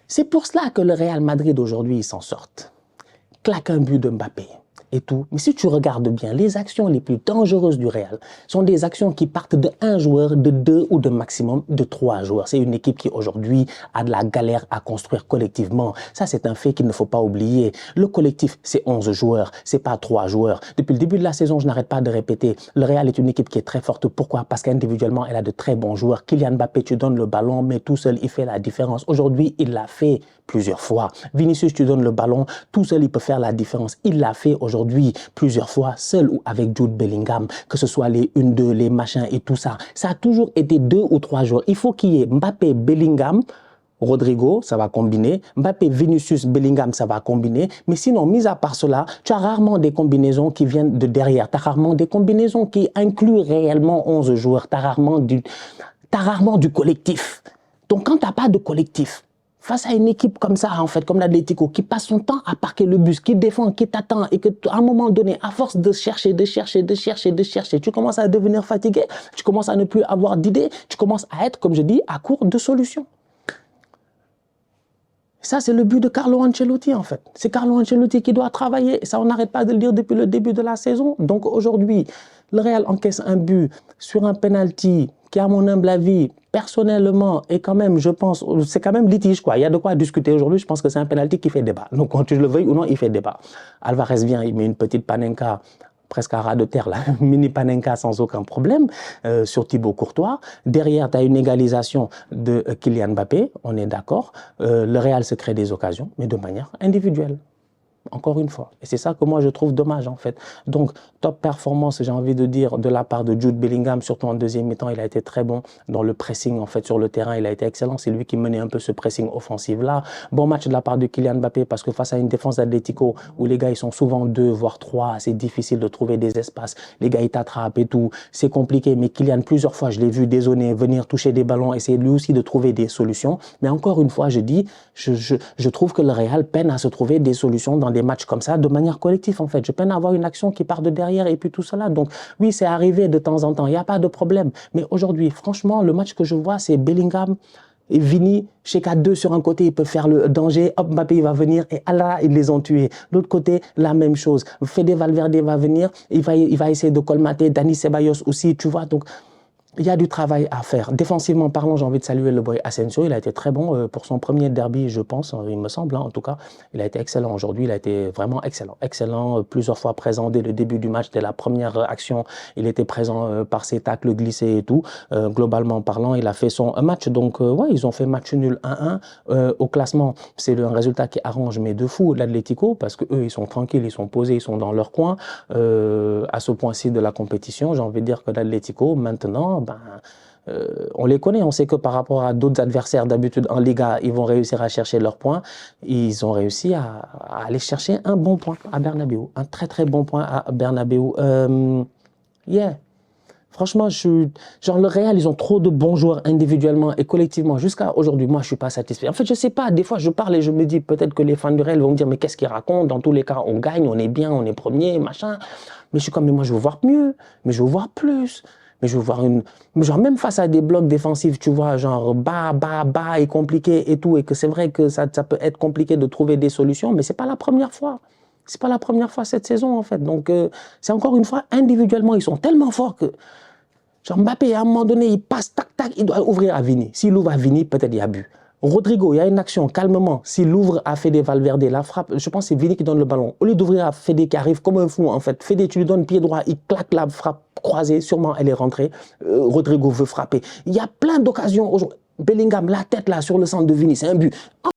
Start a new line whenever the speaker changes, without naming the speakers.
C'est pour cela que le Real Madrid aujourd'hui, ils s'en sortent. Claque un but de Mbappé et tout. Mais si tu regardes bien, les actions les plus dangereuses du Real sont des actions qui partent de un joueur, de 2 ou de maximum de 3 joueurs. C'est une équipe qui aujourd'hui a de la galère à construire collectivement. Ça, c'est un fait qu'il ne faut pas oublier. Le collectif, c'est 11 joueurs, c'est pas 3 joueurs. Depuis le début de la saison, je n'arrête pas de répéter, le Real est une équipe qui est très forte. Pourquoi? Parce qu'individuellement, elle a de très bons joueurs. Kylian Mbappé, tu donnes le ballon, mais tout seul, il fait la différence. Aujourd'hui, il l'a fait plusieurs fois. Vinicius, tu donnes le ballon, tout seul, il peut faire la différence. Il l'a fait aujourd'hui plusieurs fois, seul ou avec Jude Bellingham, que ce soit les 1-2, les machins et tout ça. Ça a toujours été 2 ou 3 joueurs. Il faut qu'il y ait Mbappé, Bellingham, Rodrigo, ça va combiner. Mbappé, Vinicius, Bellingham, ça va combiner. Mais sinon, mis à part cela, tu as rarement des combinaisons qui viennent de derrière. Tu as rarement des combinaisons qui incluent réellement 11 joueurs. Tu as rarement du collectif. Donc, quand tu n'as pas de collectif, face à une équipe comme ça, en fait, comme l'Atlético, qui passe son temps à parquer le bus, qui défend, qui t'attend, et que à un moment donné, à force de chercher, tu commences à devenir fatigué, tu commences à ne plus avoir d'idées, tu commences à être, comme je dis, à court de solutions. Ça, c'est le but de Carlo Ancelotti, en fait. C'est Carlo Ancelotti qui doit travailler. Et ça, on n'arrête pas de le dire depuis le début de la saison. Donc aujourd'hui, le Real encaisse un but sur un penalty qui, à mon humble avis, personnellement, est quand même, je pense, c'est quand même litige, quoi. Il y a de quoi discuter aujourd'hui. Je pense que c'est un penalty qui fait débat. Donc, quand tu le veuilles ou non, il fait débat. Alvarez vient, il met une petite panenka presque à ras de terre, là, mini panenka sans aucun problème, sur Thibaut Courtois. Derrière, tu as une égalisation de Kylian Mbappé, on est d'accord. Le Real se crée des occasions, mais de manière individuelle. Encore une fois. Et c'est ça que moi, je trouve dommage, en fait. Donc, top performance, j'ai envie de dire, de la part de Jude Bellingham, surtout en deuxième mi-temps, il a été très bon dans le pressing, en fait, sur le terrain. Il a été excellent. C'est lui qui menait un peu ce pressing offensif-là. Bon match de la part de Kylian Mbappé, parce que face à une défense d'Atlético, où les gars, ils sont souvent 2, voire 3, c'est difficile de trouver des espaces. Les gars, ils t'attrapent et tout. C'est compliqué. Mais Kylian, plusieurs fois, je l'ai vu dézonner, venir toucher des ballons, essayer lui aussi de trouver des solutions. Mais encore une fois, je dis, je trouve que le Real peine à se trouver des solutions dans des matchs comme ça, de manière collective, en fait. Je peine à avoir une action qui part de derrière et puis tout cela. Donc, oui, c'est arrivé de temps en temps. Il n'y a pas de problème. Mais aujourd'hui, franchement, le match que je vois, c'est Bellingham et Vini, chez K2 sur un côté, ils peuvent faire le danger. Hop, Mbappé, il va venir. Et là, ils les ont tués. L'autre côté, la même chose. Fede Valverde va venir. Il va essayer de colmater. Dani Ceballos aussi, tu vois. Donc, il y a du travail à faire. Défensivement parlant, j'ai envie de saluer le boy Asensio. Il a été très bon pour son premier derby, je pense, il me semble, hein, en tout cas. Il a été excellent aujourd'hui. Il a été vraiment excellent. Excellent, plusieurs fois présent dès le début du match, dès la première action. Il était présent par ses tacles glissés et tout. Globalement parlant, il a fait son match. Donc, ouais, ils ont fait match nul 1-1. Au classement, c'est un résultat qui arrange mes deux fous, l'Atlético, parce qu'eux, ils sont tranquilles, ils sont posés, ils sont dans leur coin. À ce point-ci de la compétition, j'ai envie de dire que l'Atlético, maintenant, on les connaît, on sait que par rapport à d'autres adversaires d'habitude en Liga, ils vont réussir à chercher leurs points. Ils ont réussi à aller chercher un bon point à Bernabéu, un très très bon point à Bernabéu. Yeah. Franchement, genre le Real, ils ont trop de bons joueurs individuellement et collectivement. Jusqu'à aujourd'hui, moi, je suis pas satisfait. En fait, je sais pas, des fois, je parle et je me dis peut-être que les fans du Real vont me dire mais qu'est-ce qu'ils racontent? Dans tous les cas, on gagne, on est bien, on est premier, machin. Mais je suis comme, mais moi, je veux voir mieux, mais je veux voir plus. Mais je veux voir genre même face à des blocs défensifs, tu vois, genre bas et compliqué et tout, et que c'est vrai que ça peut être compliqué de trouver des solutions, mais c'est pas la première fois. C'est pas la première fois cette saison, en fait. Donc, c'est encore une fois, individuellement, ils sont tellement forts que, genre Mbappé, à un moment donné, il passe, tac, tac, il doit ouvrir à Vini. S'il ouvre à Vini, peut-être il y a but. Rodrigo, il y a une action, calmement. S'il ouvre à Fede Valverde, la frappe, je pense que c'est Vini qui donne le ballon. Au lieu d'ouvrir à Fede qui arrive comme un fou, en fait. Fede, tu lui donnes pied droit, il claque la frappe croisée, sûrement elle est rentrée. Rodrigo veut frapper. Il y a plein d'occasions aujourd'hui. Bellingham, la tête là, sur le centre de Vini, c'est un but.